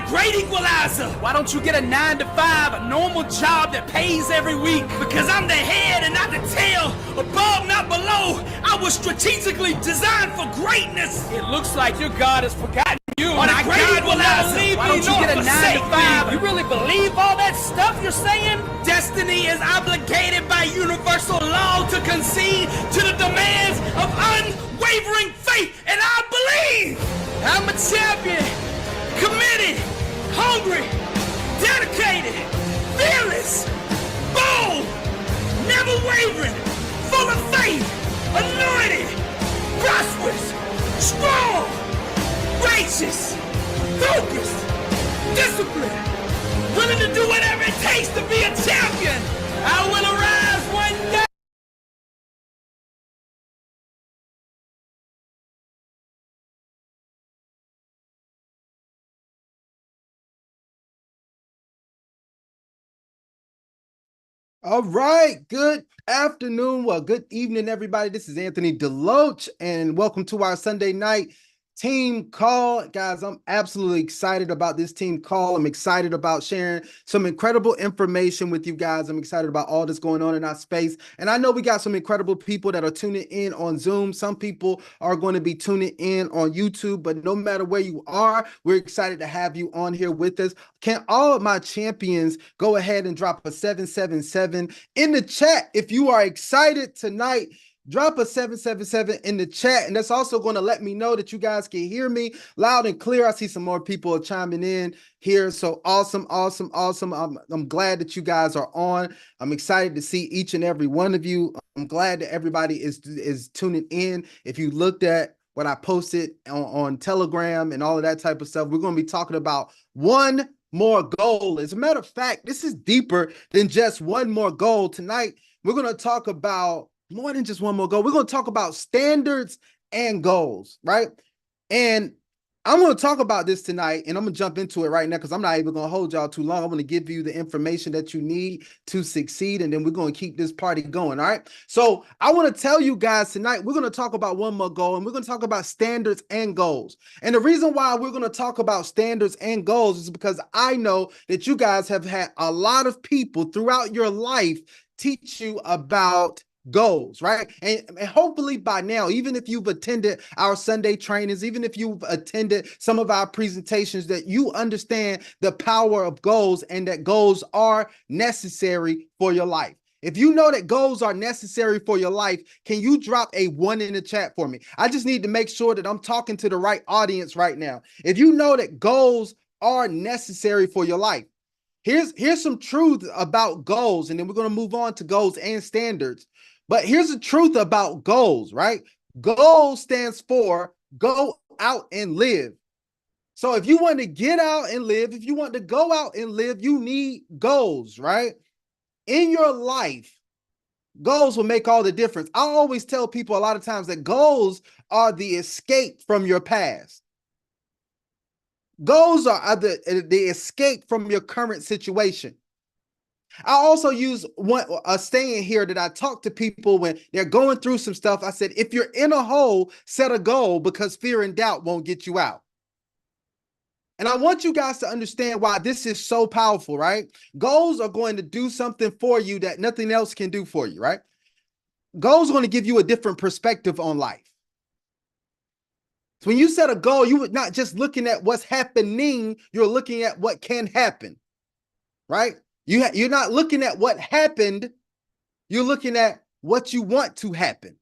great equalizer. Why don't you get a 9 to 5, a normal job that pays every week? Because I'm the head and not the tail, above, not below. I was strategically designed for greatness. It looks like your God has forgotten you. On a great equalizer. Why don't you get a 9 to 5? You really believe all that stuff you're saying? Destiny is obligated by universal law to concede to the demands of unwavering faith, and I believe I'm a champion, committed, hungry, dedicated, fearless, bold, never wavering, full of faith, anointed, prosperous, strong, righteous, focused, disciplined, willing to do whatever it takes to be a champion. I will arise one day. All right. Good afternoon. Well, good evening, everybody. This is Anthony Deloach, and welcome to our Sunday night team call. Guys, I'm absolutely excited about this team call. I'm excited about sharing some incredible information with you guys. I'm excited about all that's going on in our space. And I know we got some incredible people that are tuning in on Zoom. Some people are going to be tuning in on YouTube, but no matter where you are, we're excited to have you on here with us. Can all of my champions go ahead and drop a 777 in the chat if you are excited tonight? Drop a 777 in the chat, and that's also going to let me know that you guys can hear me loud and clear. I see some more people chiming in here, so awesome. I'm glad that you guys are on. I'm excited to see each and every one of you. I'm glad that everybody is tuning in. If you looked at what I posted on Telegram and all of that type of stuff, we're going to be talking about one more goal. As a matter of fact, this is deeper than just one more goal. Tonight, we're going to talk about more than just one more goal. We're going to talk about standards and goals, right? And I'm going to talk about this tonight, and I'm going to jump into it right now because I'm not even going to hold y'all too long. I'm going to give you the information that you need to succeed, and then we're going to keep this party going, all right? So I want to tell you guys tonight, we're going to talk about one more goal, and we're going to talk about standards and goals. And the reason why we're going to talk about standards and goals is because I know that you guys have had a lot of people throughout your life teach you about goals, right? And hopefully by now, even if you've attended our Sunday trainings, even if you've attended some of our presentations, that you understand the power of goals and that goals are necessary for your life. If you know that goals are necessary for your life, can you drop a 1 in the chat for me? I just need to make sure that I'm talking to the right audience right now. If you know that goals are necessary for your life, here's some truth about goals, and then we're going to move on to goals and standards. But here's the truth about goals, right? Goal stands for go out and live. So if you want to get out and live, if you want to go out and live, you need goals, right? In your life, goals will make all the difference. I always tell people a lot of times that goals are the escape from your past. Goals are the escape from your current situation. I also use a saying here that I talk to people when they're going through some stuff. I said, if you're in a hole, set a goal, because fear and doubt won't get you out. And I want you guys to understand why this is so powerful, right? Goals are going to do something for you that nothing else can do for you, right? Goals are going to give you a different perspective on life. So when you set a goal, you're not just looking at what's happening, you're looking at what can happen, right? You're not looking at what happened, you're looking at what you want to happen.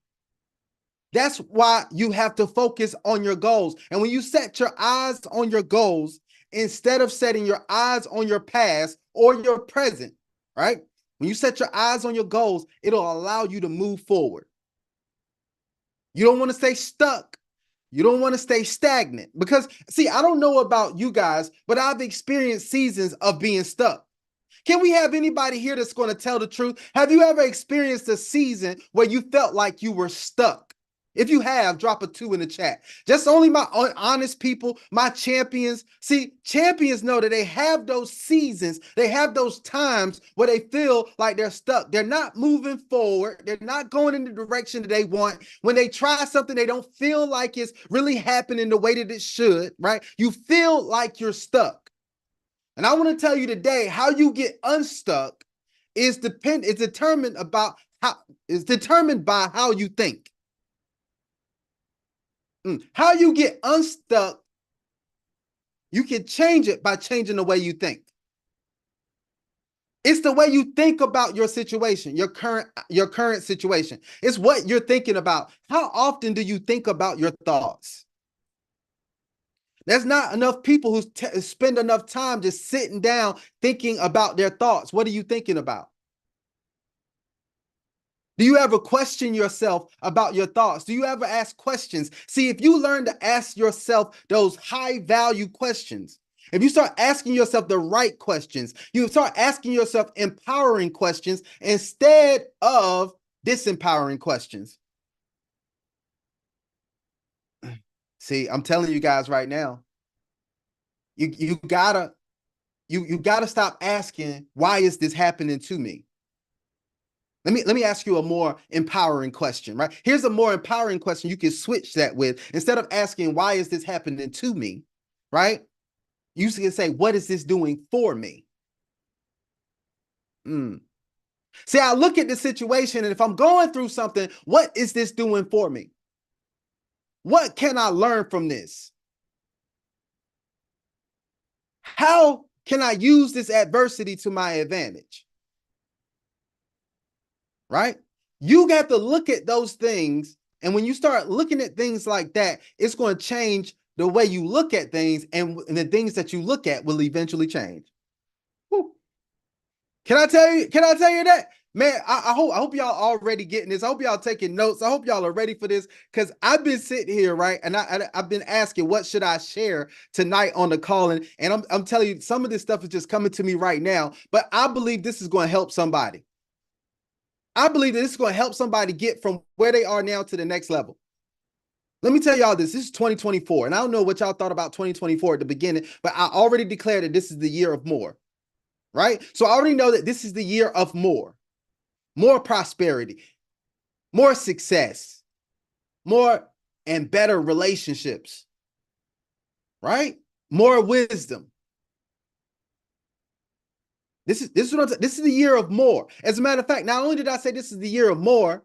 That's why you have to focus on your goals. And when you set your eyes on your goals, instead of setting your eyes on your past or your present, right? When you set your eyes on your goals, it'll allow you to move forward. You don't want to stay stuck. You don't want to stay stagnant. Because, see, I don't know about you guys, but I've experienced seasons of being stuck. Can we have anybody here that's going to tell the truth? Have you ever experienced a season where you felt like you were stuck? If you have, drop a 2 in the chat. Just only my honest people, my champions. See, champions know that they have those seasons. They have those times where they feel like they're stuck. They're not moving forward. They're not going in the direction that they want. When they try something, they don't feel like it's really happening the way that it should, right? You feel like you're stuck. And I want to tell you today how you get unstuck is determined by how you think. How you get unstuck, you can change it by changing the way you think. It's the way you think about your situation, your current situation. It's what you're thinking about. How often do you think about your thoughts? There's not enough people who spend enough time just sitting down thinking about their thoughts. What are you thinking about? Do you ever question yourself about your thoughts? Do you ever ask questions? See, if you learn to ask yourself those high value questions, if you start asking yourself the right questions, you start asking yourself empowering questions instead of disempowering questions. See, I'm telling you guys right now, you gotta stop asking, why is this happening to me? Let me ask you a more empowering question, right? Here's a more empowering question you can switch that with. Instead of asking, why is this happening to me, right? You can say, what is this doing for me? See, I look at the situation, and if I'm going through something, what is this doing for me? What can I learn from this? How can I use this adversity to my advantage? Right? You got to look at those things. And when you start looking at things like that, it's going to change the way you look at things, and the things that you look at will eventually change. Whew. Can I tell you that? Man, I hope y'all already getting this. I hope y'all taking notes. I hope y'all are ready for this, because I've been sitting here, right? And I've been asking, what should I share tonight on the call? And I'm telling you, some of this stuff is just coming to me right now, but I believe this is going to help somebody. I believe that this is going to help somebody get from where they are now to the next level. Let me tell y'all this. This is 2024, and I don't know what y'all thought about 2024 at the beginning, but I already declared that this is the year of more, right? So I already know that this is the year of more prosperity, more success, more and better relationships, right? More wisdom. This is the year of more. As a matter of fact, not only did I say this is the year of more,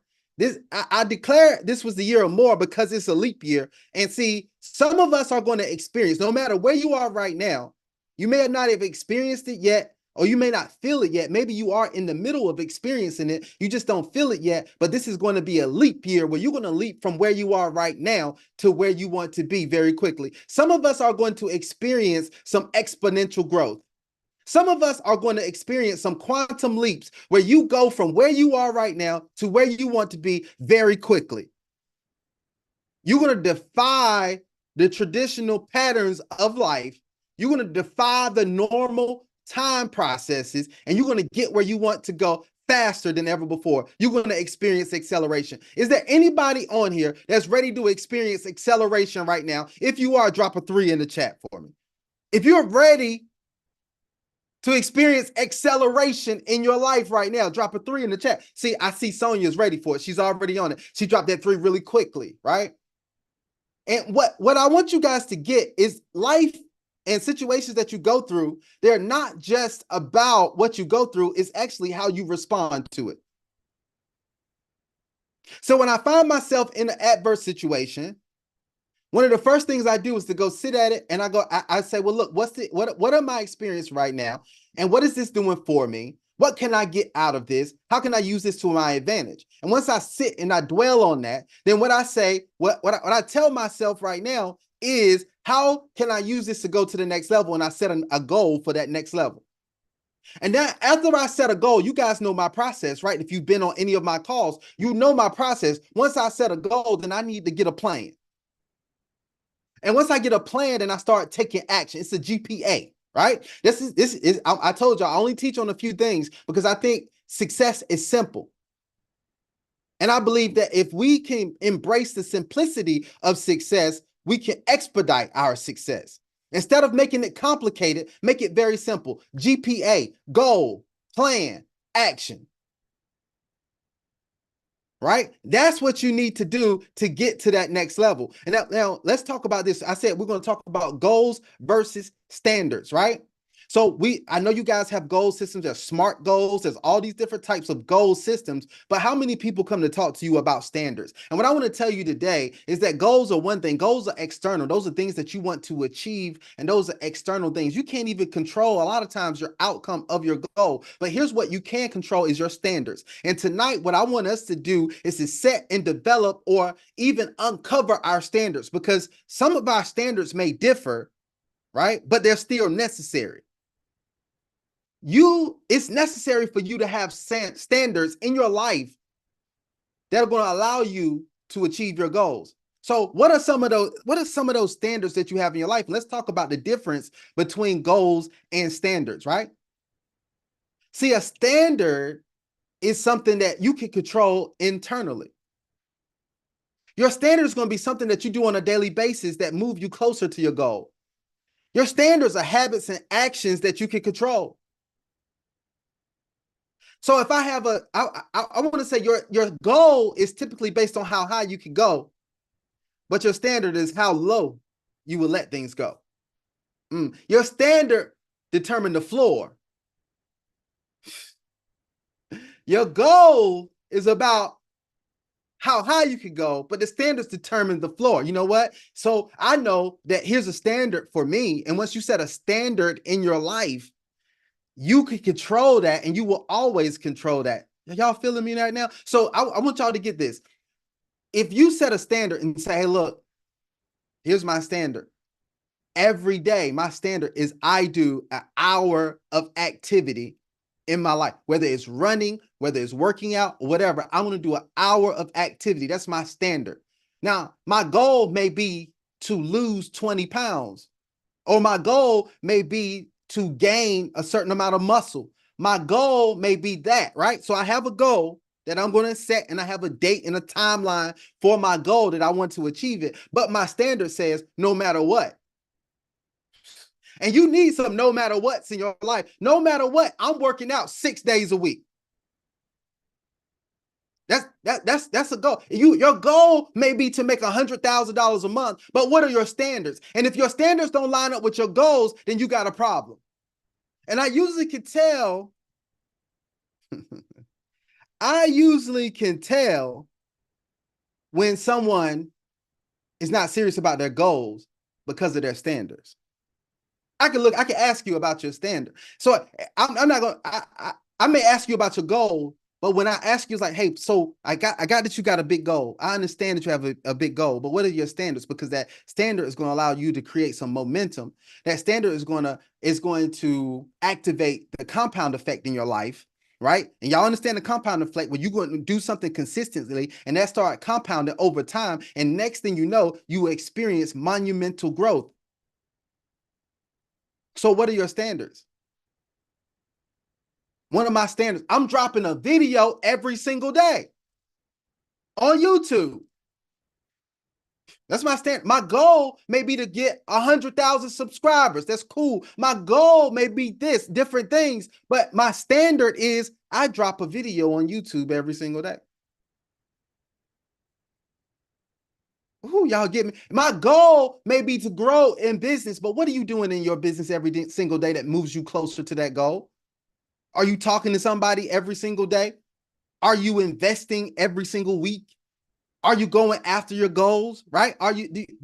I declare this was the year of more because it's a leap year. And see, some of us are going to experience, no matter where you are right now, you may not have experienced it yet, or you may not feel it yet. Maybe you are in the middle of experiencing it. You just don't feel it yet. But this is going to be a leap year where you're going to leap from where you are right now to where you want to be very quickly. Some of us are going to experience some exponential growth. Some of us are going to experience some quantum leaps where you go from where you are right now to where you want to be very quickly. You're going to defy the traditional patterns of life. You're going to defy the normal time processes, and you're going to get where you want to go faster than ever before. You're going to experience acceleration. Is there anybody on here that's ready to experience acceleration right now? If you are, drop a 3 in the chat for me. If you're ready to experience acceleration in your life right now, drop a 3 in the chat. See, I see Sonia's ready for it. She's already on it. She dropped that 3 really quickly, right? And what I want you guys to get is life and situations that you go through, they're not just about what you go through, it's actually how you respond to it. So when I find myself in an adverse situation, one of the first things I do is to go sit at it, and I say, well, look, what am I experiencing right now? And what is this doing for me? What can I get out of this? How can I use this to my advantage? And once I sit and I dwell on that, then what I say, what I tell myself right now is, how can I use this to go to the next level? And I set a goal for that next level. And then after I set a goal, you guys know my process, right? If you've been on any of my calls, you know my process. Once I set a goal, then I need to get a plan. And once I get a plan and I start taking action, it's a GPA, right? This is I told you I only teach on a few things because I think success is simple. And I believe that if we can embrace the simplicity of success, we can expedite our success. Instead of making it complicated, make it very simple. GPA, goal, plan, action. Right? That's what you need to do to get to that next level. And now let's talk about this. I said we're going to talk about goals versus standards, right? So I know you guys have goal systems. There's SMART goals. There's all these different types of goal systems. But how many people come to talk to you about standards? And what I want to tell you today is that goals are one thing. Goals are external. Those are things that you want to achieve, and those are external things. You can't even control a lot of times your outcome of your goal. But here's what you can control is your standards. And tonight, what I want us to do is to set and develop or even uncover our standards, because some of our standards may differ, right? But they're still necessary. It's necessary for you to have standards in your life that are going to allow you to achieve your goals. So what are some of those standards that you have in your life? Let's talk about the difference between goals and standards, right? See, a standard is something that you can control internally. Your standard is going to be something that you do on a daily basis that move you closer to your goal. Your standards are habits and actions that you can control. So if I have I want to say your goal is typically based on how high you can go, but your standard is how low you will let things go. Your standard determines the floor. Your goal is about how high you can go, but the standards determine the floor. You know what? So I know that here's a standard for me. And once you set a standard in your life, you can control that, and you will always control that. Y'all feeling me right now? So I want y'all to get this. If you set a standard and say, hey, look, here's my standard. Every day, my standard is I do an hour of activity in my life, whether it's running, whether it's working out, or whatever. I want to do an hour of activity. That's my standard. Now, my goal may be to lose 20 pounds, or my goal may be to gain a certain amount of muscle. My goal may be that, right? So I have a goal that I'm going to set, and I have a date and a timeline for my goal that I want to achieve it. But my standard says no matter what. And you need some no matter what's in your life. No matter what, I'm working out 6 days a week. That's a goal. Your goal may be to make $100,000 a month, but what are your standards? And if your standards don't line up with your goals, then you got a problem. And I usually can tell, when someone is not serious about their goals because of their standards. I can ask you about your standard. So I'm not going to, I may ask you about your goal, but when I ask you, it's like, hey, so I got that you got a big goal. I understand that you have a big goal, but what are your standards? Because that standard is going to allow you to create some momentum. That standard is going to activate the compound effect in your life, right? And y'all understand the compound effect when you're going to do something consistently, and that start compounding over time. And next thing you know, you experience monumental growth. So what are your standards? One of my standards, I'm dropping a video every single day on YouTube. That's my standard. My goal may be to get 100,000 subscribers. That's cool. My goal may be this, different things, but my standard is I drop a video on YouTube every single day. Ooh, y'all get me? My goal may be to grow in business, but what are you doing in your business every single day that moves you closer to that goal? Are you talking to somebody every single day? Are you investing every single week? Are you going after your goals, right?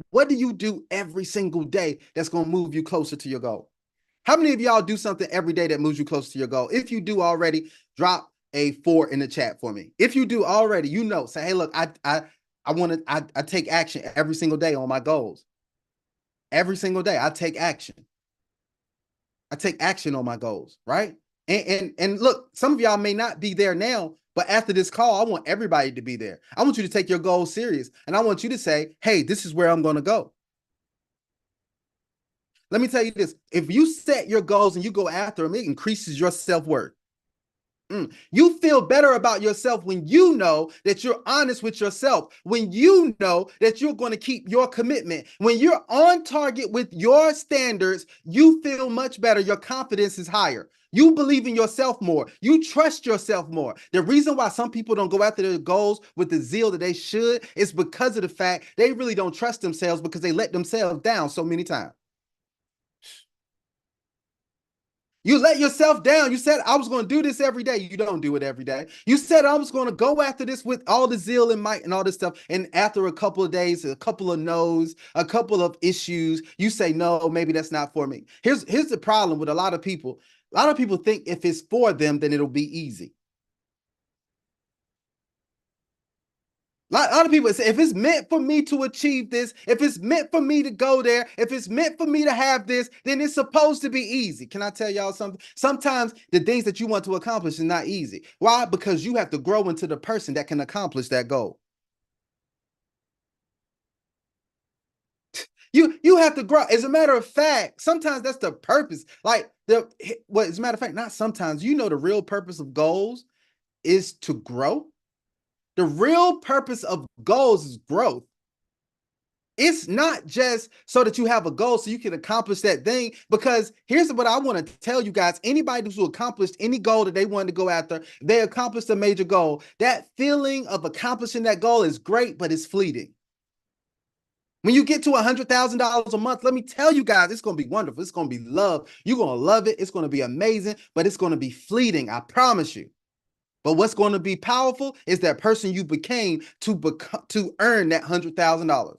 What do you do every single day that's going to move you closer to your goal? How many of y'all do something every day that moves you closer to your goal? If you do already, drop a 4 in the chat for me. If you do already, say, hey, look, I take action every single day on my goals. Every single day, I take action. I take action on my goals, right? And look, some of y'all may not be there now, but after this call, I want everybody to be there. I want you to take your goals serious, and I want you to say, hey, this is where I'm going to go. Let me tell you this. If you set your goals and you go after them, it increases your self-worth. You feel better about yourself when you know that you're honest with yourself, when you know that you're going to keep your commitment, when you're on target with your standards, you feel much better. Your confidence is higher. You believe in yourself more. You trust yourself more. The reason why some people don't go after their goals with the zeal that they should is because of the fact they really don't trust themselves, because they let themselves down so many times. You let yourself down. You said, I was going to do this every day. You don't do it every day. You said, I was going to go after this with all the zeal and might and all this stuff. And after a couple of days, a couple of no's, a couple of issues, you say, no, maybe that's not for me. Here's the problem with a lot of people. A lot of people think if it's for them, then it'll be easy. A lot of people say, if it's meant for me to achieve this, if it's meant for me to go there, if it's meant for me to have this, then it's supposed to be easy. Can I tell y'all something? Sometimes the things that you want to accomplish is not easy. Why? Because you have to grow into the person that can accomplish that goal. You have to grow. As a matter of fact, sometimes that's the purpose. As a matter of fact, not sometimes, the real purpose of goals is to grow. The real purpose of goals is growth. It's not just so that you have a goal so you can accomplish that thing, because here's what I want to tell you guys. Anybody who accomplished any goal that they wanted to go after, they accomplished a major goal. That feeling of accomplishing that goal is great, but it's fleeting. When you get to $100,000 a month, let me tell you guys, it's going to be wonderful. It's going to be love. You're going to love it. It's going to be amazing, but it's going to be fleeting. I promise you. But what's going to be powerful is that person you became to earn that $100,000.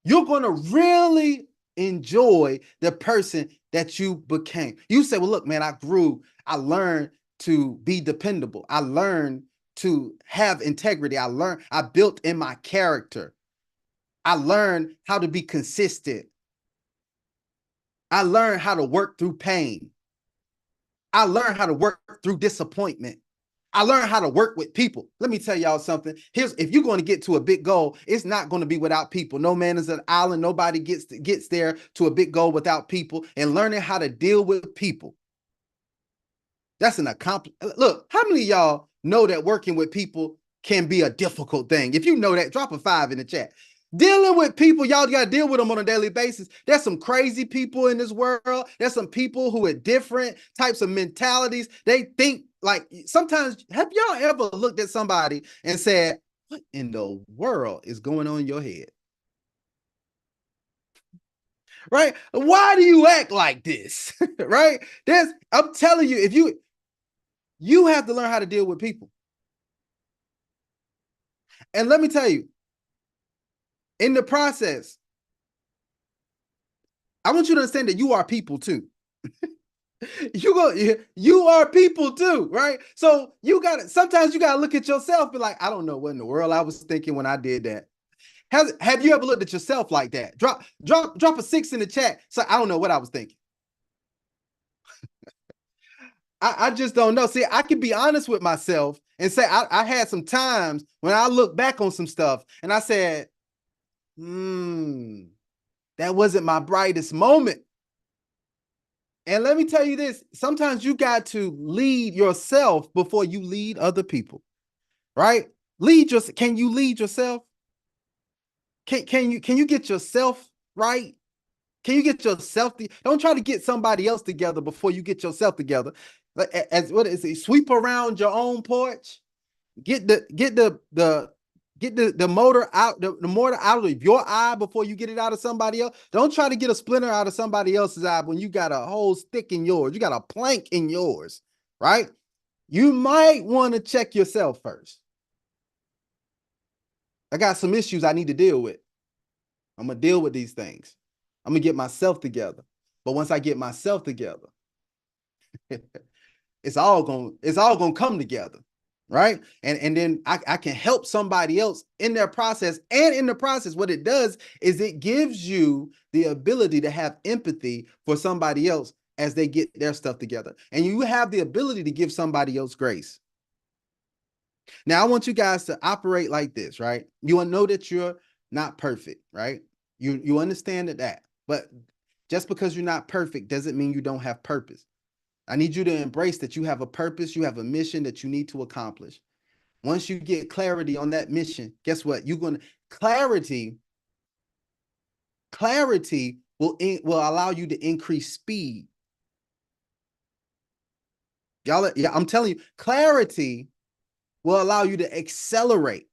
You're going to really enjoy the person that you became. You say, well, look, man, I grew. I learned to be dependable. I learned to have integrity. I built in my character. I learned how to be consistent. I learned how to work through pain. I learned how to work through disappointment. I learned how to work with people. Let me tell y'all something. If you're going to get to a big goal, it's not going to be without people. No man is an island. Nobody gets there to a big goal without people. And learning how to deal with people. That's an accomplishment. Look, how many of y'all know that working with people can be a difficult thing? If you know that, drop a 5 in the chat. Dealing with people, y'all got to deal with them on a daily basis. There's some crazy people in this world. There's some people who are different types of mentalities. They think sometimes, have y'all ever looked at somebody and said, what in the world is going on in your head? Right? Why do you act like this? Right? I'm telling you, you have to learn how to deal with people. And let me tell you, in the process, I want you to understand that you are people too. You are people too, right? So sometimes you gotta look at yourself and be like, I don't know what in the world I was thinking when I did that. Have you ever looked at yourself like that? Drop a 6 in the chat. So I don't know what I was thinking. I just don't know. See, I can be honest with myself and say I had some times when I look back on some stuff and I said, that wasn't my brightest moment. And let me tell you this, sometimes you got to lead yourself before you lead other people, right? Can you lead yourself? Can you get yourself right? Can you get yourself? Don't try to get somebody else together before you get yourself together. What is it? Sweep around your own porch. Get the motor out, the mortar out of your eye before you get it out of somebody else. Don't try to get a splinter out of somebody else's eye when you got a whole stick in yours. You got a plank in yours, right? You might want to check yourself first. I got some issues I need to deal with. I'm going to deal with these things. I'm going to get myself together. But once I get myself together, it's all going to come together. Right. And then I can help somebody else in their process. And in the process, what it does is it gives you the ability to have empathy for somebody else as they get their stuff together. And you have the ability to give somebody else grace. Now, I want you guys to operate like this, right? You know that you're not perfect, right? You understand that. But just because you're not perfect doesn't mean you don't have purpose. I need you to embrace that you have a purpose, you have a mission that you need to accomplish. Once you get clarity on that mission, guess what? Clarity will allow you to increase speed. I'm telling you, clarity will allow you to accelerate,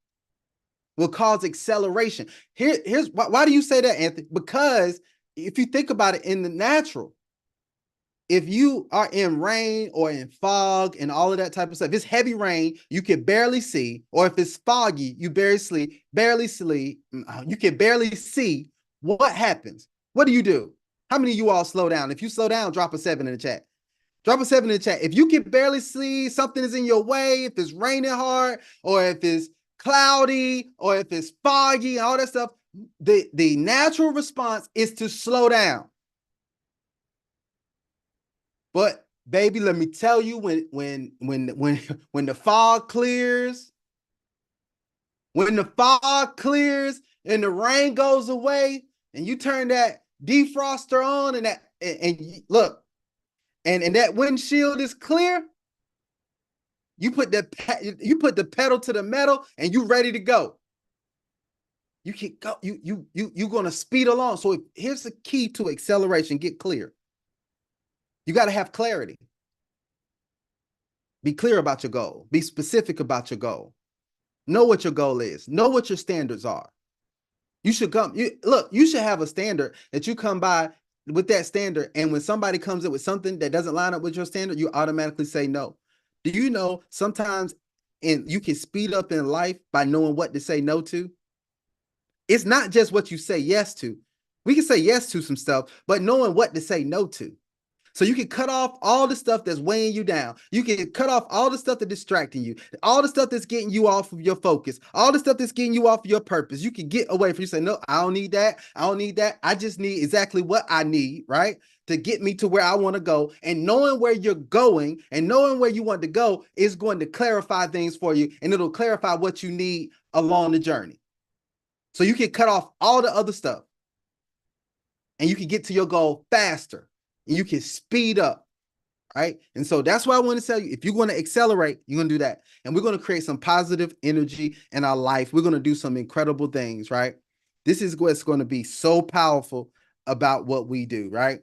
will cause acceleration. Here's why do you say that, Anthony? Because if you think about it in the natural, if you are in rain or in fog and all of that type of stuff, if it's heavy rain, you can barely see, or if it's foggy, you barely see, you can barely see. What happens? What do? How many of you all slow down? If you slow down, drop a 7 in the chat. Drop a 7 in the chat. If you can barely see, something is in your way, if it's raining hard, or if it's cloudy, or if it's foggy, all that stuff, the natural response is to slow down. But baby, let me tell you, when the fog clears, when the fog clears and the rain goes away, and you turn that defroster on, and look, and that windshield is clear, you put the pedal to the metal and you ready to go. You can go, you're gonna speed along. So here's the key to acceleration: get clear. You got to have clarity. Be clear about your goal. Be specific about your goal. Know what your goal is. Know what your standards are. You should you should have a standard that you come by with that standard. And when somebody comes up with something that doesn't line up with your standard, you automatically say no. Do you know sometimes you can speed up in life by knowing what to say no to? It's not just what you say yes to. We can say yes to some stuff, but knowing what to say no to. So you can cut off all the stuff that's weighing you down. You can cut off all the stuff that's distracting you, all the stuff that's getting you off of your focus, all the stuff that's getting you off of your purpose. You can get away from, you say, no, I don't need that. I don't need that. I just need exactly what I need, right? To get me to where I want to go. And knowing where you're going and knowing where you want to go is going to clarify things for you, and it'll clarify what you need along the journey. So you can cut off all the other stuff and you can get to your goal faster. And you can speed up, right? And so that's why I want to tell you, if you're going to accelerate, you're going to do that. And we're going to create some positive energy in our life. We're going to do some incredible things, right? This is what's going to be so powerful about what we do, right?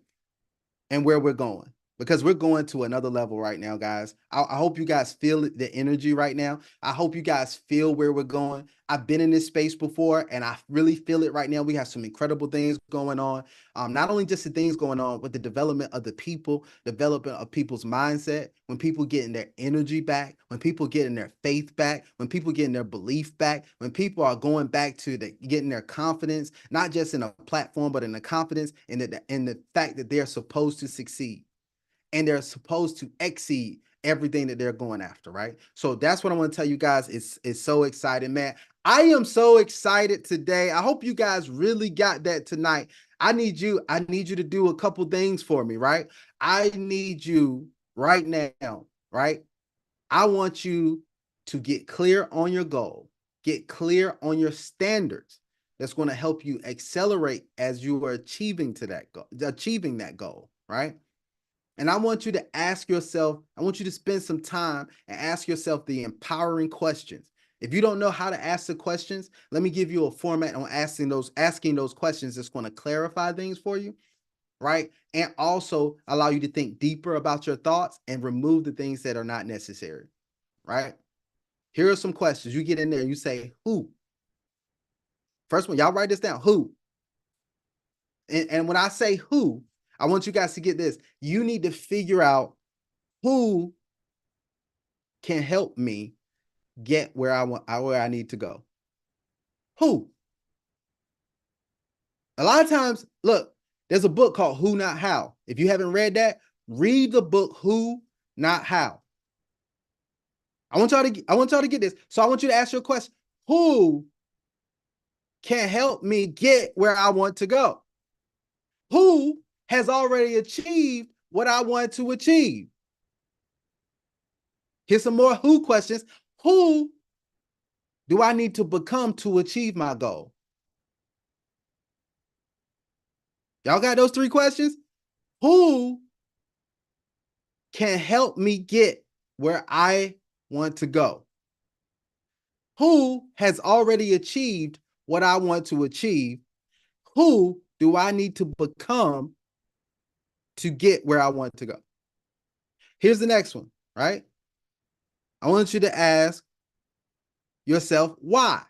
And where we're going, because we're going to another level right now, guys. I hope you guys feel the energy right now. I hope you guys feel where we're going. I've been in this space before, and I really feel it right now. We have some incredible things going on. Not only just the things going on, but the development of the people, development of people's mindset, when people getting their energy back, when people getting their faith back, when people getting their belief back, when people are going back to getting their confidence, not just in a platform, but in the confidence in the fact that they're supposed to succeed and they're supposed to exceed everything that they're going after, right? So that's what I want to tell you guys. It's so exciting, man. I am so excited today. I hope you guys really got that tonight. I need you to do a couple things for me, right? I need you right now, right? I want you to get clear on your goal, get clear on your standards. That's going to help you accelerate as you are achieving that goal, right? And I want you to ask yourself, I want you to spend some time and ask yourself the empowering questions. If you don't know how to ask the questions, let me give you a format on asking those questions that's going to clarify things for you, right? And also allow you to think deeper about your thoughts and remove the things that are not necessary, right? Here are some questions. You get in there and you say, who? First one, y'all write this down, who? And when I say who, I want you guys to get this. You need to figure out who can help me get where I need to go. Who? A lot of times, look, there's a book called Who Not How. If you haven't read that, read the book Who Not How. I want y'all to get this. So I want you to ask your question. Who can help me get where I want to go? Who has already achieved what I want to achieve? Here's some more who questions. Who do I need to become to achieve my goal? Y'all got those 3 questions? Who can help me get where I want to go? Who has already achieved what I want to achieve? Who do I need to become to get where I want to go? Here's the next one, right? I want you to ask yourself, why?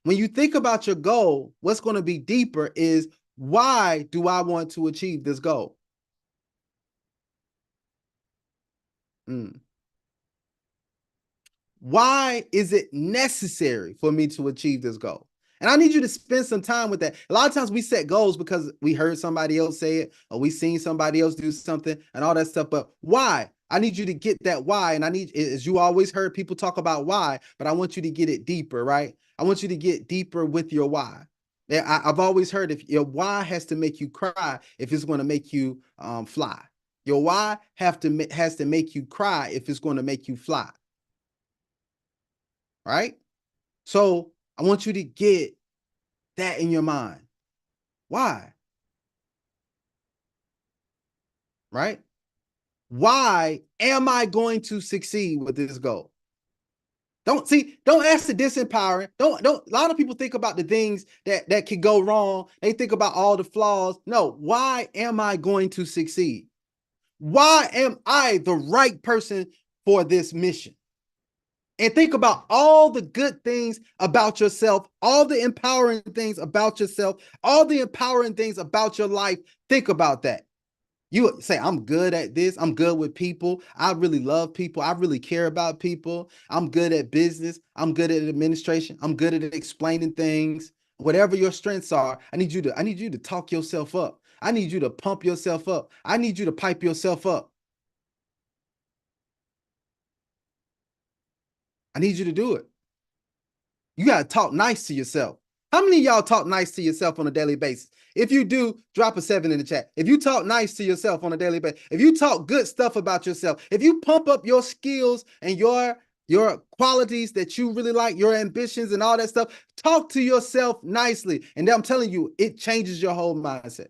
When you think about your goal, what's going to be deeper is, Why do I want to achieve this goal? Mm. Why is it necessary for me to achieve this goal? And I need you to spend some time with that. A lot of times we set goals because we heard somebody else say it or we seen somebody else do something and all that stuff. But why? I need you to get that why. And I need, as you always heard people talk about why, but I want you to get it deeper, right? I want you to get deeper with your why. I've always heard if your why has to make you cry if it's going to make you fly. Your why has to make you cry if it's going to make you fly. Right? So I want you to get that in your mind. Why? Right? Why am I going to succeed with this goal? Don't ask the disempowering. Don't a lot of people think about the things that can go wrong. They think about all the flaws. No, why am I going to succeed? Why am I the right person for this mission? And think about all the good things about yourself, all the empowering things about yourself, all the empowering things about your life. Think about that. You say, I'm good at this. I'm good with people. I really love people. I really care about people. I'm good at business. I'm good at administration. I'm good at explaining things. Whatever your strengths are, I need you to talk yourself up. I need you to pump yourself up. I need you to pipe yourself up. I need you to do it. You got to talk nice to yourself. How many of y'all talk nice to yourself on a daily basis? If you do, drop a 7 in the chat. If you talk nice to yourself on a daily basis, if you talk good stuff about yourself, if you pump up your skills and your qualities that you really like, your ambitions and all that stuff, talk to yourself nicely. And I'm telling you, it changes your whole mindset.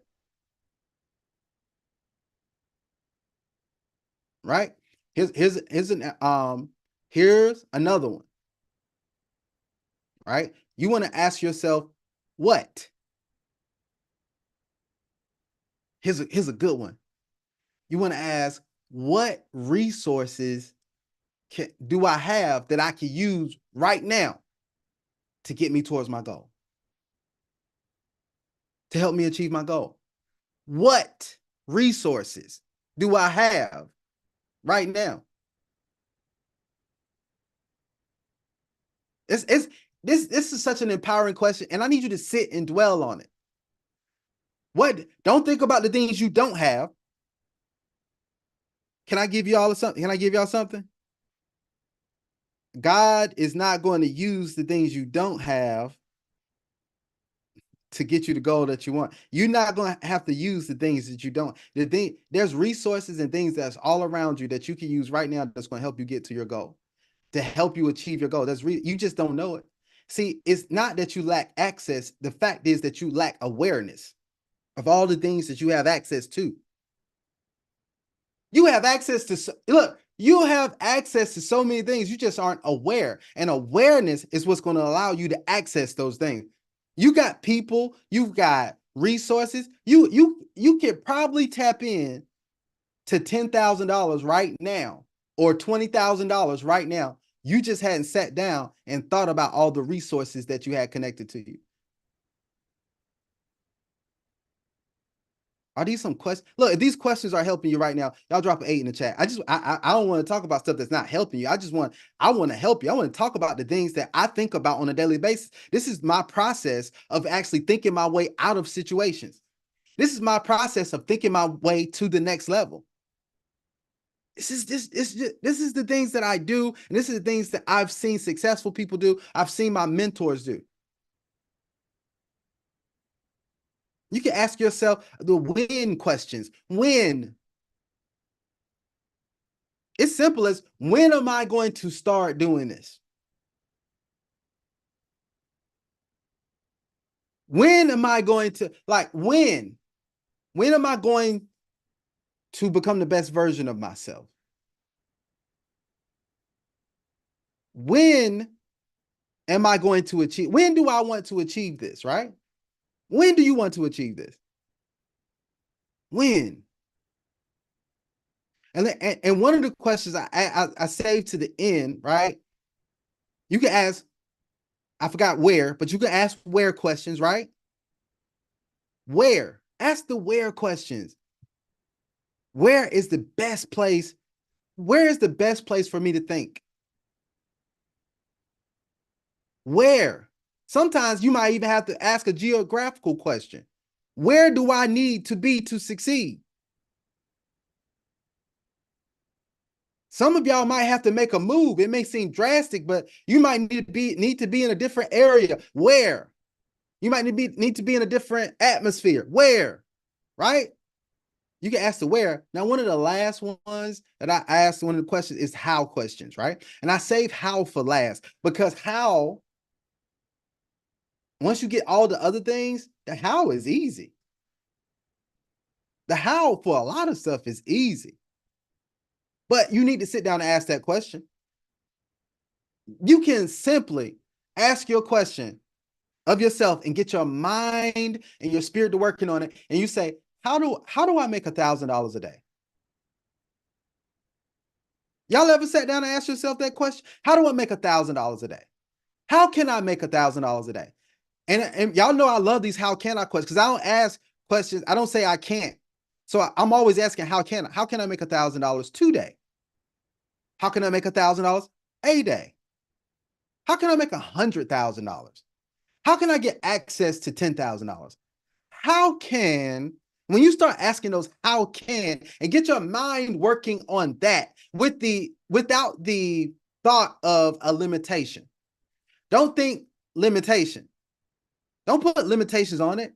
Right? Here's another one. Right? You want to ask yourself, what? Here's a good one. You want to ask, what resources do I have that I can use right now to get me towards my goal? To help me achieve my goal? What resources do I have right now? This is such an empowering question, and I need you to sit and dwell on it. Don't think about the things you don't have. Can I give y'all something? Can I give y'all something? God is not going to use the things you don't have to get you the goal that you want. You're not going to have to use the things that you don't. There's resources and things that's all around you that you can use right now that's going to help you get to your goal, to help you achieve your goal. You just don't know it. See, it's not that you lack access. The fact is that you lack awareness of all the things that you have access to. You have access to, look, you have access to so many things. You just aren't aware. And awareness is what's going to allow you to access those things. You got people, you've got resources. You can probably tap in to $10,000 right now or $20,000 right now. You just hadn't sat down and thought about all the resources that you had connected to you. Are these some questions? Look, if these questions are helping you right now, y'all drop an 8 in the chat. I don't want to talk about stuff that's not helping you. I want to help you. I want to talk about the things that I think about on a daily basis. This is my process of actually thinking my way out of situations. This is my process of thinking my way to the next level. This is the things that I do, and this is the things that I've seen successful people do. I've seen my mentors do. You can ask yourself the when questions. When? It's simple as, when am I going to start doing this? When am I going to, when am I going to become the best version of myself? When am I going to achieve? When do I want to achieve this, right? When do you want to achieve this? When? And one of the questions I saved to the end, right? You can ask, I forgot where, but you can ask where questions, right? Where? Ask the where questions. Where is the best place? Where is the best place for me to think? Where? Sometimes you might even have to ask a geographical question. Where do I need to be to succeed? Some of y'all might have to make a move. It may seem drastic, but you might need to be in a different area. Where? You might need to be in a different atmosphere. Where? Right? You can ask the where. Now, one of the last ones that I asked, one of the questions is how questions, right? And I save how for last because how, once you get all the other things, the how is easy. The how for a lot of stuff is easy. But you need to sit down and ask that question. You can simply ask your question of yourself and get your mind and your spirit to working on it. And you say, how do I make $1,000 a day? Y'all ever sat down and asked yourself that question? How do I make $1,000 a day? How can I make $1,000 a day? And y'all know I love these how can I questions because I don't ask questions. I don't say I can't. So I'm always asking how can I make $1,000 today? How can I make $1,000 a day? How can I make $100,000? How can I get access to $10,000? How can, when you start asking those how can and get your mind working on that without the thought of a limitation. Don't think limitation. Don't put limitations on it.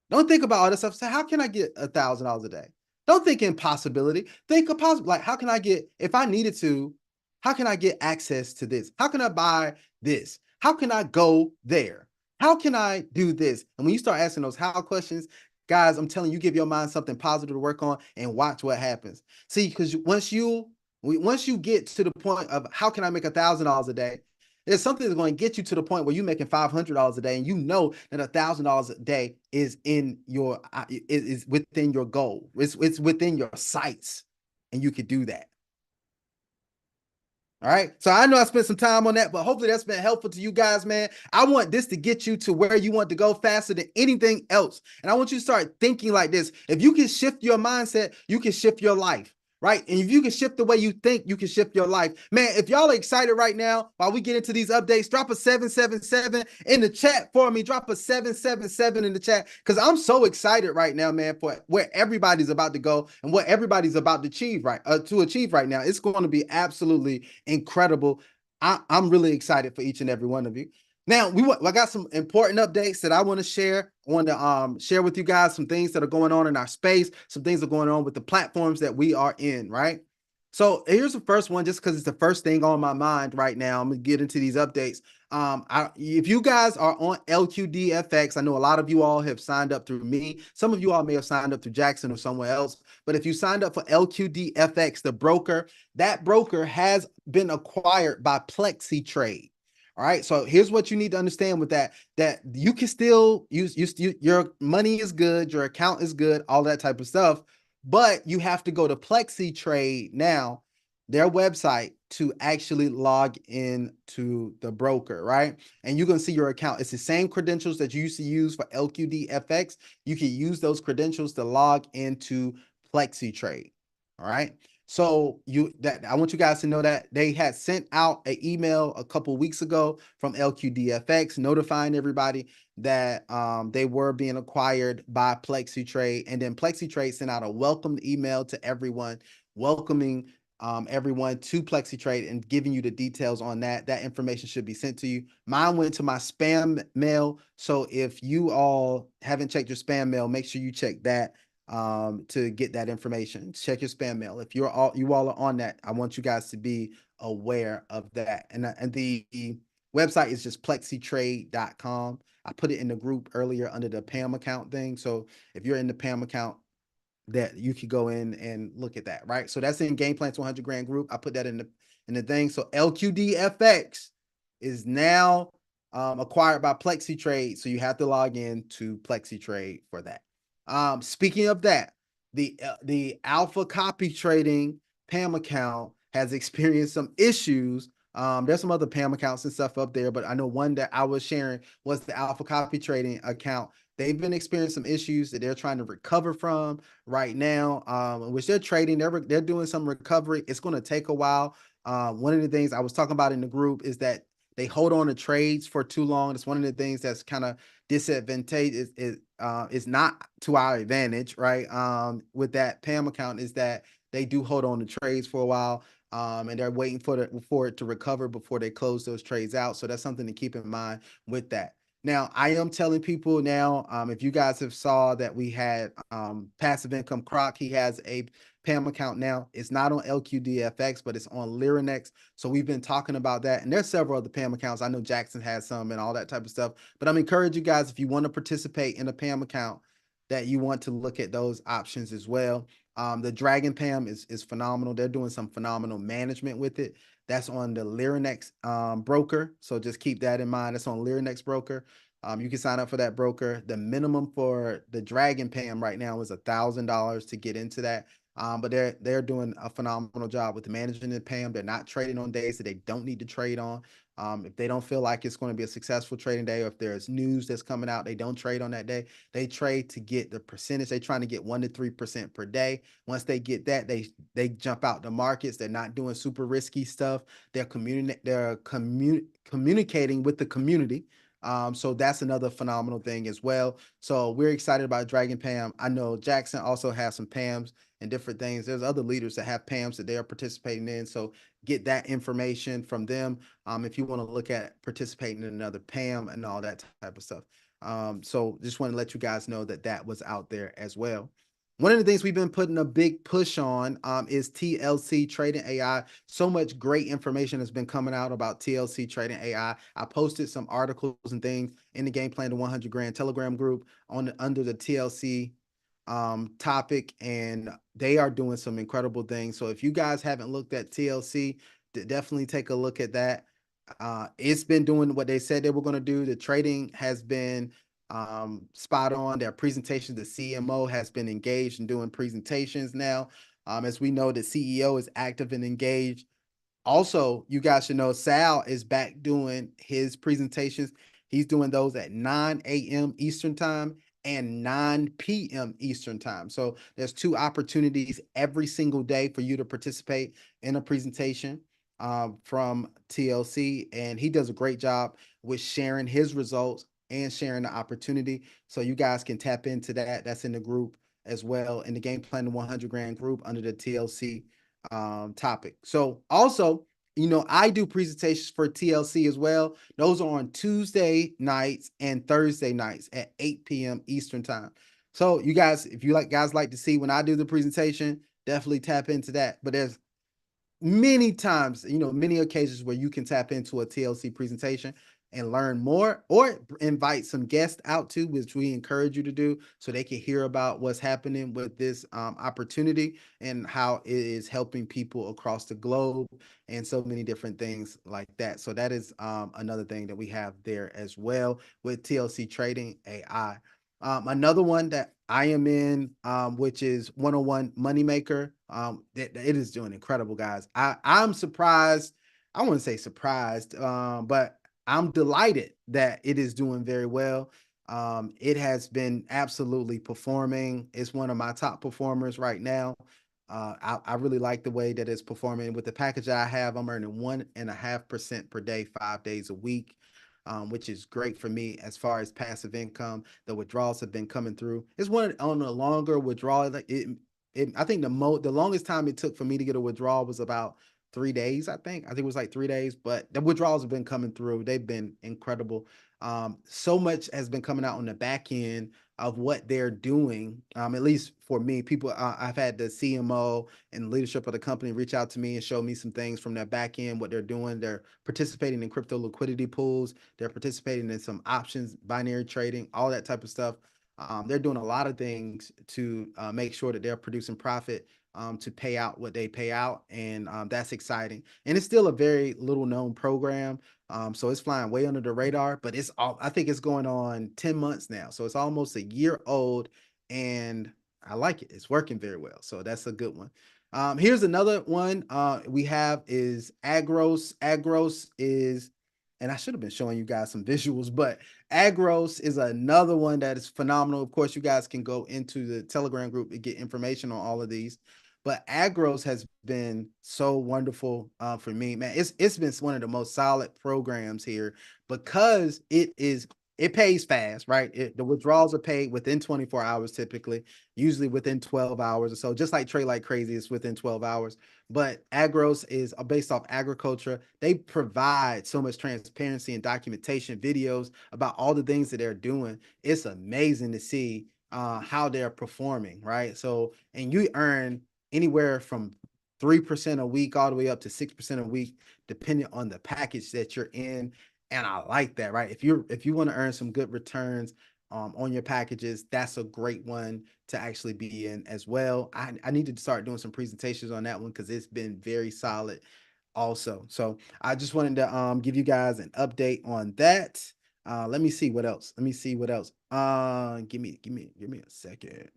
Don't think about all this stuff. Say, how can I get $1,000 a day? Don't think impossibility. Think of possible. Like, how can I get, if I needed to, how can I get access to this? How can I buy this? How can I go there? How can I do this? And when you start asking those how questions, guys, I'm telling you, give your mind something positive to work on and watch what happens. See, because once you get to the point of how can I make $1,000 a day, there's something that's going to get you to the point where you're making $500 a day, and you know that $1,000 a day is in your is within your goal. It's within your sights, and you could do that. All right. So I know I spent some time on that, but hopefully that's been helpful to you guys, man. I want this to get you to where you want to go faster than anything else. And I want you to start thinking like this. If you can shift your mindset, you can shift your life. Right. And if you can shift the way you think, you can shift your life. Man, if y'all are excited right now, while we get into these updates, drop a 777 in the chat for me. Drop a 777 in the chat because I'm so excited right now, man, for where everybody's about to go and what everybody's about to achieve right now. It's going to be absolutely incredible. I'm really excited for each and every one of you. Now, I got some important updates that I want to share. I want to share with you guys some things that are going on in our space, some things that are going on with the platforms that we are in, right? So here's the first one, just because it's the first thing on my mind right now. I'm going to get into these updates. If you guys are on LQDFX, I know a lot of you all have signed up through me. Some of you all may have signed up through Jackson or somewhere else. But if you signed up for LQDFX, the broker, that broker has been acquired by PlexiTrade. All right. So here's what you need to understand with that you can still use your money is good, your account is good, all that type of stuff. But you have to go to PlexiTrade now, their website, to actually log in to the broker, right? And you're going to see your account. It's the same credentials that you used to use for LQDFX. You can use those credentials to log into PlexiTrade. All right. So I want you guys to know that they had sent out an email a couple weeks ago from LQDFX notifying everybody that they were being acquired by PlexiTrade, and then PlexiTrade sent out a welcome email to everyone, welcoming everyone to PlexiTrade and giving you the details on that. That information should be sent to you. Mine went to my spam mail, so if you all haven't checked your spam mail, make sure you check that to get that information. Check your spam mail. If you all are on that, I want you guys to be aware of that. And the website is just plexitrade.com. I put it in the group earlier under the PAM account thing. So if you're in the PAM account, that you could go in and look at that, right? So that's in Game Plan to 100 Grand group. I put that in the thing. So LQDFX is now acquired by PlexiTrade. So you have to log in to PlexiTrade for that. Speaking of that, the Alpha Copy Trading PAM account has experienced some issues. There's some other PAM accounts and stuff up there, but I know one that I was sharing was the Alpha Copy Trading account they've been experiencing some issues that they're trying to recover from right now, which they're trading. They're doing some recovery. It's going to take a while. One of the things I was talking about in the group is that they hold on to trades for too long. It's one of the things that's kind of disadvantageous. Is not to our advantage, right? With that PAM account is that they do hold on to trades for a while. And they're waiting for it to recover before they close those trades out. So that's something to keep in mind with that. Now, I am telling people now, if you guys have saw that we had Passive Income Croc, he has a PAM account now. It's not on LQDFX, but it's on Lyrinex. So we've been talking about that. And there's several other PAM accounts. I know Jackson has some and all that type of stuff. But I'm encouraging you guys, if you want to participate in a PAM account, that you want to look at those options as well. The Dragon PAM is phenomenal. They're doing some phenomenal management with it. That's on the Lyrinex broker. So just keep that in mind. It's on Lyrinex broker. You can sign up for that broker. The minimum for the Dragon PAM right now is $1,000 to get into that. But they're doing a phenomenal job with managing the PAM. They're not trading on days that they don't need to trade on. If they don't feel like it's going to be a successful trading day, or if there's news that's coming out, they don't trade on that day. They trade to get the percentage. They're trying to get 1 to 3% per day. Once they get that, they jump out the markets. They're not doing super risky stuff. They're communicating with the community. So that's another phenomenal thing as well. So we're excited about Dragon PAM. I know Jackson also has some PAMs and different things. There's other leaders that have PAMs that they are participating in. So get that information from them if you want to look at participating in another PAM and all that type of stuff. So just want to let you guys know that that was out there as well. One of the things we've been putting a big push on is TLC Trading AI. So much great information has been coming out about TLC Trading AI. I posted some articles and things in the Game Plan to 100 Grand Telegram group under the TLC topic, and they are doing some incredible things. So if you guys haven't looked at TLC, definitely take a look at that. It's been doing what they said they were going to do. The trading has been spot on. Their presentation, the CMO has been engaged in doing presentations now. As we know, the CEO is active and engaged. Also, you guys should know Sal is back doing his presentations. He's doing those at 9 a.m. Eastern time and 9 p.m. Eastern time. So there's 2 opportunities every single day for you to participate in a presentation from TLC. And he does a great job with sharing his results and sharing the opportunity. So you guys can tap into that. That's in the group as well, in the Game Plan 100 Grand group under the TLC topic. So also, you know, I do presentations for TLC as well. Those are on Tuesday nights and Thursday nights at 8 p.m. Eastern time. So you guys, if you like to see when I do the presentation, definitely tap into that. But there's many times, you know, many occasions where you can tap into a TLC presentation and learn more, or invite some guests out too, which we encourage you to do, so they can hear about what's happening with this opportunity and how it is helping people across the globe and so many different things like that. So that is another thing that we have there as well with TLC Trading AI. Another one that I am in, which is 101 Moneymaker. It is doing incredible, guys. I'm surprised. I wouldn't say surprised, but I'm delighted that it is doing very well. It has been absolutely performing. It's one of my top performers right now. I really like the way that it's performing. With the package I have, I'm earning 1.5% per day, 5 days a week, which is great for me as far as passive income. The withdrawals have been coming through. It's one on a longer withdrawal. I think the longest time it took for me to get a withdrawal was about 3 days. I think it was like 3 days, but the withdrawals have been coming through. They've been incredible. So much has been coming out on the back end of what they're doing. At least for me, people, I've had the CMO and leadership of the company reach out to me and show me some things from their back end, what they're doing. They're participating in crypto liquidity pools. They're participating in some options, binary trading, all that type of stuff. They're doing a lot of things to make sure that they're producing profit to pay out what they pay out. And that's exciting. And it's still a very little known program. So it's flying way under the radar, but I think it's going on 10 months now. So it's almost a year old, and I like it. It's working very well. So that's a good one. Here's another one we have is Agros. Agros is, and I should have been showing you guys some visuals, but Agros is another one that is phenomenal. Of course, you guys can go into the Telegram group and get information on all of these. But Agros has been so wonderful for me, man. It's been one of the most solid programs here because it pays fast, right? The withdrawals are paid within 24 hours typically, usually within 12 hours or so. Just like Trade Like Crazy, it's within 12 hours. But Agros is based off agriculture. They provide so much transparency and documentation, videos about all the things that they're doing. It's amazing to see how they're performing, right? So, and you earn anywhere from 3% a week all the way up to 6% a week, depending on the package that you're in. And I like that, right? If you want to earn some good returns on your packages, that's a great one to actually be in as well. I need to start doing some presentations on that one because it's been very solid also. So I just wanted to give you guys an update on that. Let me see what else. Let me see what else. Give me a second.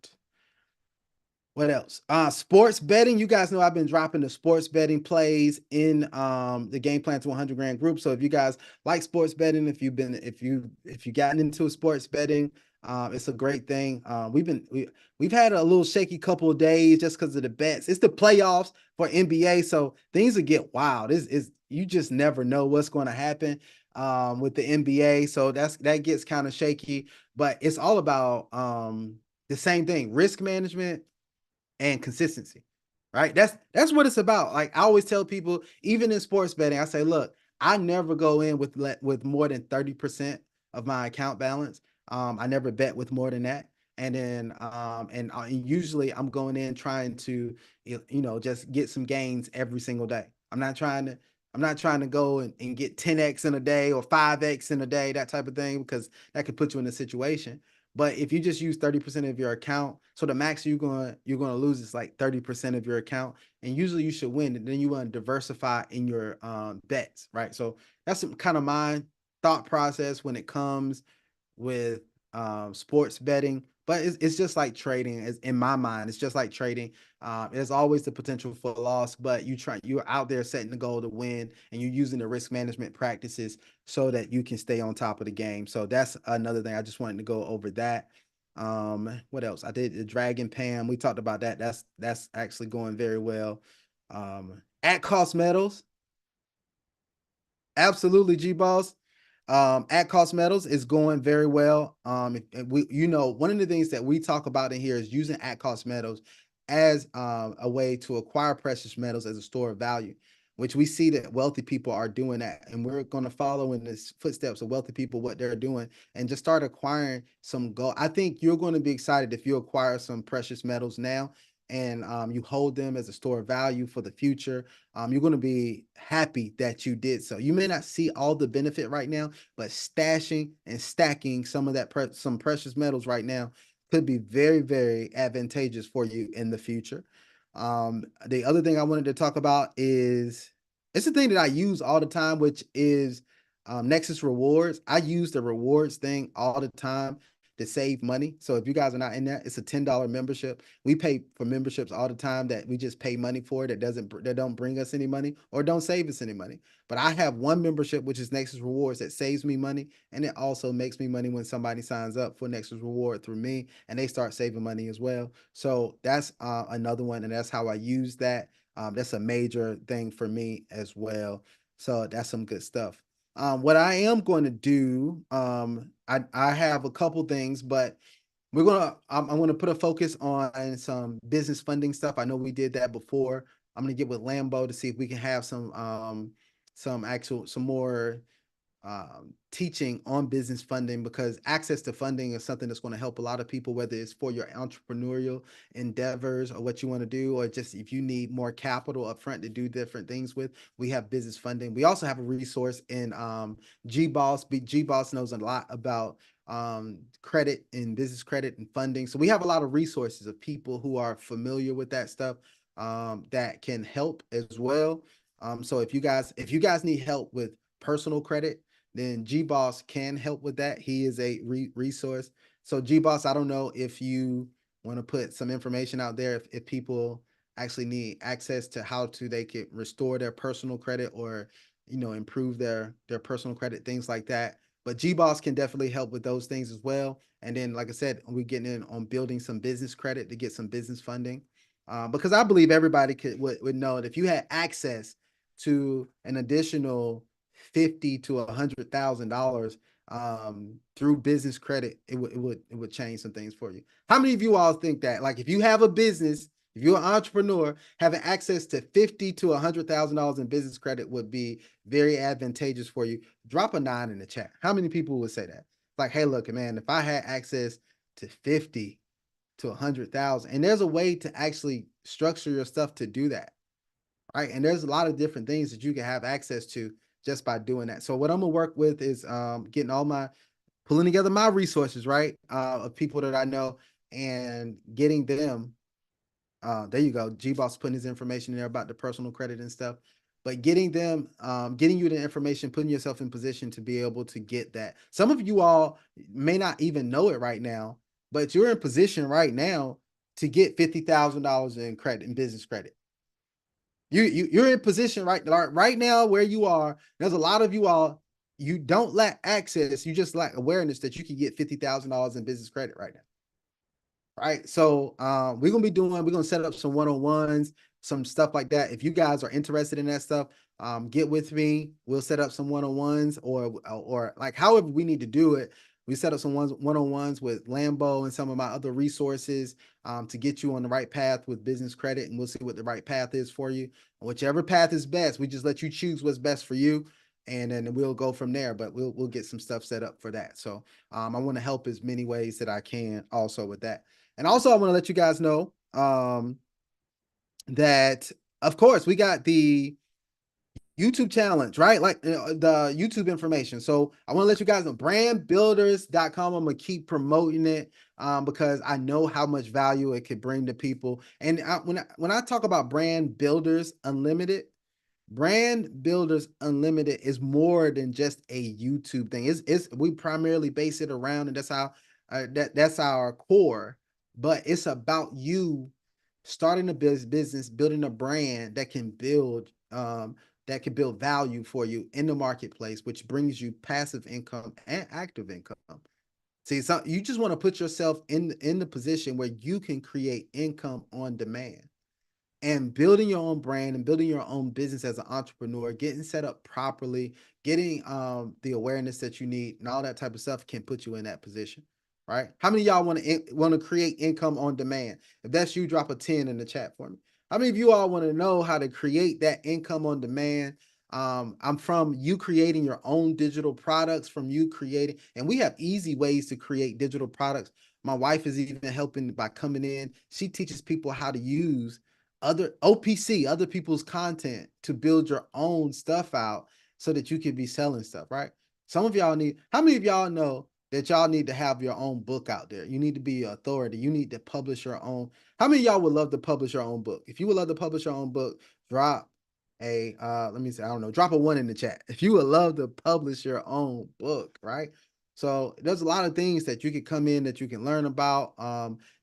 What else? Sports betting. You guys know I've been dropping the sports betting plays in the Game Plan to 100 Grand group. So if you guys like sports betting, if you've gotten into sports betting, it's a great thing. We've had a little shaky couple of days just because of the bets. It's the playoffs for NBA, so things will get wild. Is you just never know what's going to happen with the NBA. So that gets kind of shaky, but it's all about the same thing: risk management and consistency, right? That's what it's about. Like I always tell people, even in sports betting, I say, look, I never go in with more than 30% of my account balance. I never bet with more than that. And then usually I'm going in trying to just get some gains every single day. I'm not trying to go and get 10x in a day or 5x in a day, that type of thing, because that could put you in a situation. But if you just use 30% of your account, so the max you're gonna lose is like 30% of your account, and usually you should win. And then you want to diversify in your bets, right? So that's kind of my thought process when it comes with sports betting. But it's just like trading. In my mind, it's just like trading. There's always the potential for loss, but you're out there setting the goal to win, and you're using the risk management practices so that you can stay on top of the game. So that's another thing. I just wanted to go over that. What else? I did the Dragon Pam. We talked about that. That's actually going very well. At cost metals, absolutely, G Boss. At cost metals is going very well. One of the things that we talk about in here is using at cost metals as a way to acquire precious metals as a store of value, which we see that wealthy people are doing that. And we're going to follow in the footsteps of wealthy people, what they're doing, and just start acquiring some gold. I think you're going to be excited if you acquire some precious metals now and you hold them as a store of value for the future. You're going to be happy that you did so. You may not see all the benefit right now, but stashing and stacking some of that some precious metals right now could be very, very advantageous for you in the future. The other thing I wanted to talk about is it's a thing that I use all the time, which is Nexus Rewards. I use the rewards thing all the time to save money. So if you guys are not in that, it's a $10 membership. We pay for memberships all the time that we just pay money for that don't bring us any money or don't save us any money. But I have one membership, which is Nexus Rewards, that saves me money, and it also makes me money when somebody signs up for Nexus Reward through me and they start saving money as well. So that's another one, and that's how I use that. That's a major thing for me as well. So that's some good stuff. What I am going to do, I have a couple things, but I'm going to put a focus on some business funding stuff. I know we did that before. I'm going to get with Lambo to see if we can have some more teaching on business funding, because access to funding is something that's going to help a lot of people, whether it's for your entrepreneurial endeavors or what you want to do, or just if you need more capital up front to do different things with. We have business funding. We also have a resource in GBoss. GBoss knows a lot about credit and business credit and funding. So we have a lot of resources of people who are familiar with that stuff that can help as well. So if you guys need help with personal credit, then GBoss can help with that. He is a resource. So GBoss, I don't know if you want to put some information out there if people actually need access to how they can restore their personal credit or improve their personal credit, things like that. but GBoss can definitely help with those things as well. And then, like I said, we're getting in on building some business credit to get some business funding. Because I believe everybody would know that if you had access to an additional $50,000 to $100,000 through business credit, it would change some things for you. How many of you all think that, like, if you have a business, if you're an entrepreneur, having access to $50,000 to $100,000 in business credit would be very advantageous for you? Drop a 9 in the chat. How many people would say that? Like, hey, look, man, if I had access to 50 to 100,000, and there's a way to actually structure your stuff to do that, right? And there's a lot of different things that you can have access to just by doing that. So what I'm gonna work with is pulling together my resources, right? Of people that I know and getting them. There you go. GBoss putting his information in there about the personal credit and stuff. But getting them, getting you the information, putting yourself in position to be able to get that. Some of you all may not even know it right now, but you're in position right now to get $50,000 in credit, in business credit. You're in position right now where you are. There's a lot of you all, you don't lack access, you just lack awareness that you can get $50,000 in business credit right now. Right. So we're gonna set up some one-on-ones, some stuff like that. If you guys are interested in that stuff, get with me. We'll set up some one-on-ones or like however we need to do it. We set up some one-on-ones with Lambo and some of my other resources to get you on the right path with business credit, and we'll see what the right path is for you. Whichever path is best, we just let you choose what's best for you, and then we'll go from there. But we'll get some stuff set up for that. So I want to help as many ways that I can also with that. And also, I want to let you guys know that, of course, we got the YouTube challenge, right? Like the YouTube information. So I want to let you guys know, brandbuilders.com. I'm going to keep promoting it because I know how much value it could bring to people. And when I talk about Brand Builders Unlimited, Brand Builders Unlimited is more than just a YouTube thing. We primarily base it around, and that's how that's our core. But it's about you starting a business, building a brand that can build value for you in the marketplace, which brings you passive income and active income. See, so you just want to put yourself in the position where you can create income on demand. And building your own brand and building your own business as an entrepreneur, getting set up properly, getting the awareness that you need and all that type of stuff can put you in that position. Right? How many of y'all want to create income on demand? If that's you, drop a 10 in the chat for me. How many of you all want to know how to create that income on demand? I'm from you creating your own digital products, from you creating, and we have easy ways to create digital products. My wife is even helping by coming in. She teaches people how to use other OPC, other people's content to build your own stuff out so that you can be selling stuff, right? Some of y'all how many of y'all know that y'all need to have your own book out there? You need to be an authority. You need to publish your own. How many of y'all would love to publish your own book? If you would love to publish your own book, drop a drop a 1 in the chat. If you would love to publish your own book, right? So there's a lot of things that you can come in that you can learn about,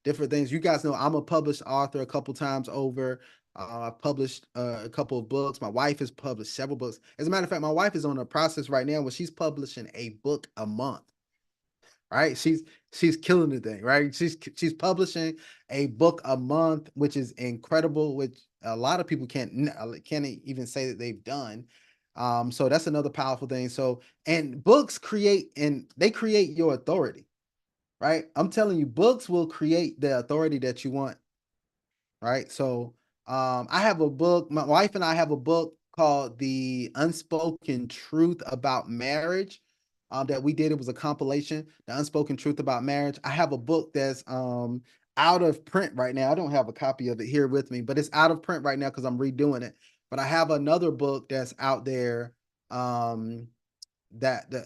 different things. You guys know I'm a published author a couple times over. I've published a couple of books. My wife has published several books. As a matter of fact, my wife is on a process right now where she's publishing a book a month. Right? She's killing the thing, right? She's publishing a book a month, which is incredible, which a lot of people can't even say that they've done. So that's another powerful thing. So, and books create your authority, right? I'm telling you, books will create the authority that you want, right? So, I have a book, my wife and I have a book called The Unspoken Truth About Marriage. That we did. It was a compilation, The Unspoken Truth About Marriage. I have a book that's out of print right now. I don't have a copy of it here with me, but it's out of print right now because I'm redoing it. But I have another book that's out there, that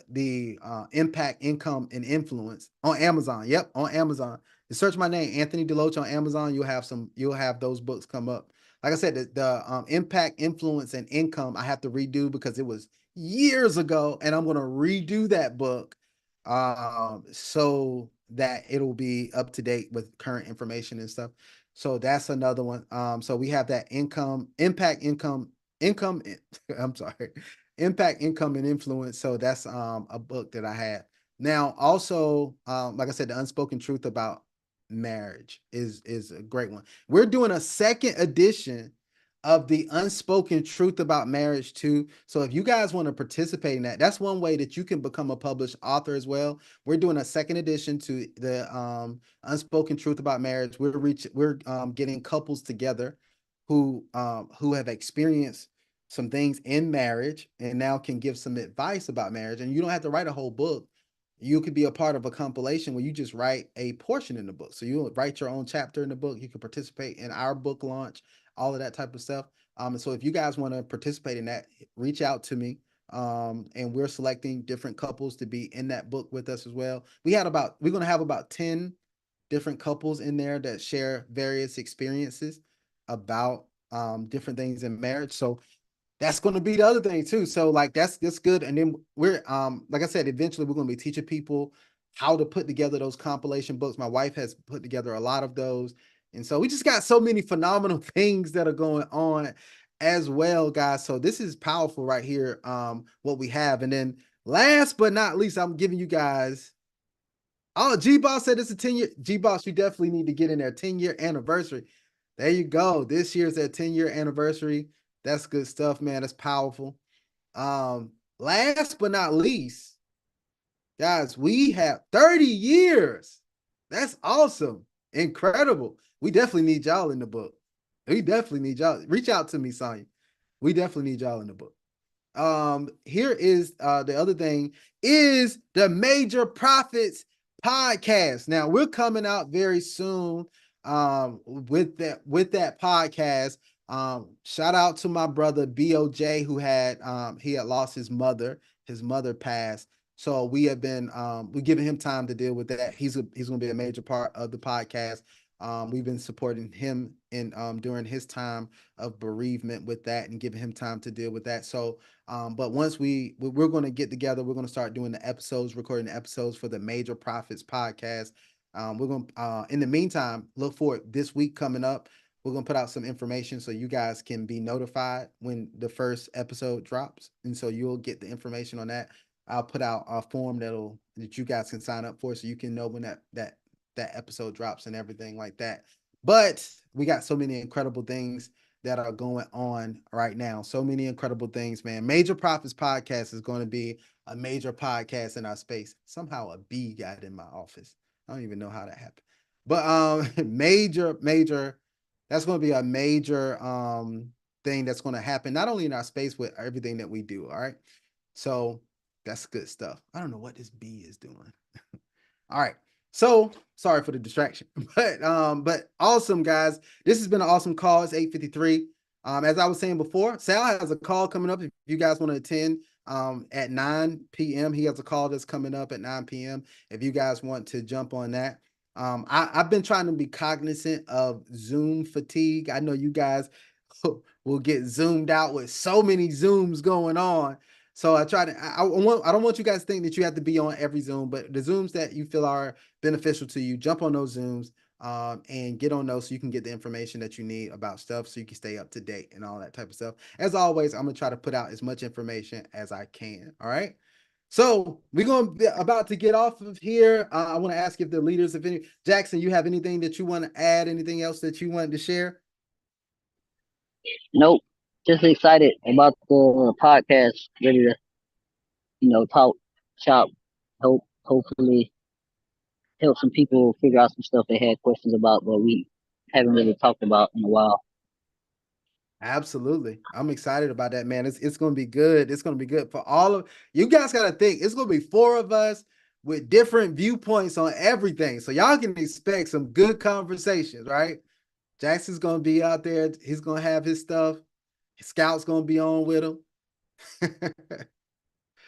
the Impact, Income, and Influence on Amazon. Yep, on Amazon. You search my name, Anthony DeLoach, on Amazon. You'll have those books come up. Like I said, the Impact, Influence, and Income I have to redo because it was years ago, and I'm going to redo that book so that it'll be up to date with current information and stuff. So that's another one. So we have that impact, income, I'm sorry, Impact, Income, and Influence. So that's a book that I have. Now, also, like I said, The Unspoken Truth About Marriage is a great one. We're doing a second edition of The Unspoken Truth About Marriage too. So if you guys want to participate in that, that's one way that you can become a published author as well. We're doing a second edition to the Unspoken Truth About Marriage. We're getting couples together who have experienced some things in marriage and now can give some advice about marriage. And you don't have to write a whole book. You could be a part of a compilation where you just write a portion in the book. So you'll write your own chapter in the book. You can participate in our book launch, all of that type of stuff. And so if you guys want to participate in that, reach out to me. And we're selecting different couples to be in that book with us as well. We're going to have about 10 different couples in there that share various experiences about different things in marriage. So that's going to be the other thing too. So like that's good. And then we're like I said, eventually we're going to be teaching people how to put together those compilation books. My wife has put together a lot of those. And so we just got so many phenomenal things that are going on as well, guys. So this is powerful right here, what we have. And then last but not least, I'm giving you guys, oh, G-Boss said it's a 10-year. G-Boss, you definitely need to get in there. 10-year anniversary. There you go. This year's their 10-year anniversary. That's good stuff, man. That's powerful. Last but not least, guys, we have 30 years. That's awesome. Incredible. We definitely need y'all in the book. We definitely need y'all. Reach out to me, Sonya. We definitely need y'all in the book. Here is the other thing is the Major Profits podcast. Now we're coming out very soon with that podcast. Shout out to my brother BOJ who had lost his mother. His mother passed. So we have been we're giving him time to deal with that. He's going to be a major part of the podcast. We've been supporting him in during his time of bereavement with that and giving him time to deal with that. So but once we're going to get together, we're going to start doing the episodes, recording the episodes for the Major Profits podcast. We're going to in the meantime, look for it this week coming up. We're going to put out some information so you guys can be notified when the first episode drops. And so you'll get the information on that. I'll put out a form that you guys can sign up for so you can know when that episode drops and everything like that. But we got so many incredible things that are going on right now. So many incredible things, man. Major Profits podcast is going to be a major podcast in our space. Somehow a bee got in my office. I don't even know how that happened. But major that's going to be a major thing that's going to happen not only in our space with everything that we do. All right. So that's good stuff. I don't know what this bee is doing. All right. So sorry for the distraction, but awesome, guys. This has been an awesome call. It's 8:53. As I was saying before, Sal has a call coming up. If you guys want to attend at 9 p.m., he has a call that's coming up at 9 p.m. If you guys want to jump on that. I've been trying to be cognizant of Zoom fatigue. I know you guys will get zoomed out with so many Zooms going on. So I don't want you guys to think that you have to be on every Zoom, but the Zooms that you feel are beneficial to you, jump on those Zooms and get on those so you can get the information that you need about stuff so you can stay up to date and all that type of stuff. As always, I'm going to try to put out as much information as I can. All right. So we're going to be about to get off of here. I want to ask if the leaders, if any, Jackson, you have anything that you want to add, anything else that you wanted to share? Nope. Just excited about the podcast. Ready to, talk, shop, hopefully help some people figure out some stuff they had questions about, but we haven't really talked about in a while. Absolutely. I'm excited about that, man. It's going to be good. It's going to be good for all of you guys. Got to think it's going to be 4 of us with different viewpoints on everything. So y'all can expect some good conversations, right? Jackson's going to be out there. He's going to have his stuff. His Scout's going to be on with him.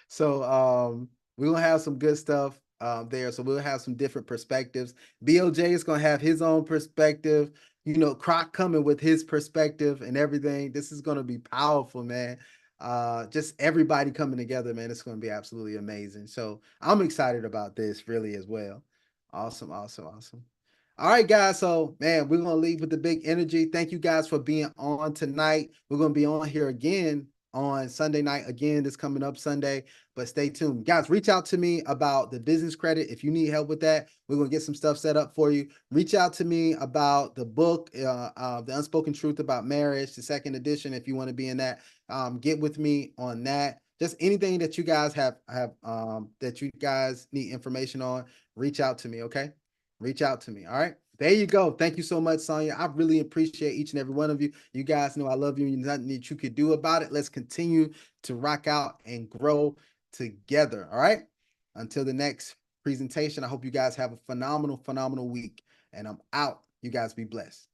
So we're going to have some good stuff there. So we'll have some different perspectives. BOJ is going to have his own perspective. Croc coming with his perspective and everything. This is going to be powerful, man. Just everybody coming together, man. It's going to be absolutely amazing. So I'm excited about this really as well. Awesome. All right, guys. So, man, we're going to leave with the big energy. Thank you guys for being on tonight. We're going to be on here again on Sunday night again, this coming up Sunday, but stay tuned. Guys, reach out to me about the business credit. If you need help with that, we're going to get some stuff set up for you. Reach out to me about the book, The Unspoken Truth About Marriage, the second edition. If you want to be in that, get with me on that. Just anything that you guys have that you guys need information on, reach out to me, okay? Reach out to me, all right? There you go. Thank you so much, Sonya. I really appreciate each and every one of you. You guys know I love you. Nothing that you could do about it. Let's continue to rock out and grow together, all right? Until the next presentation, I hope you guys have a phenomenal week, and I'm out. You guys be blessed.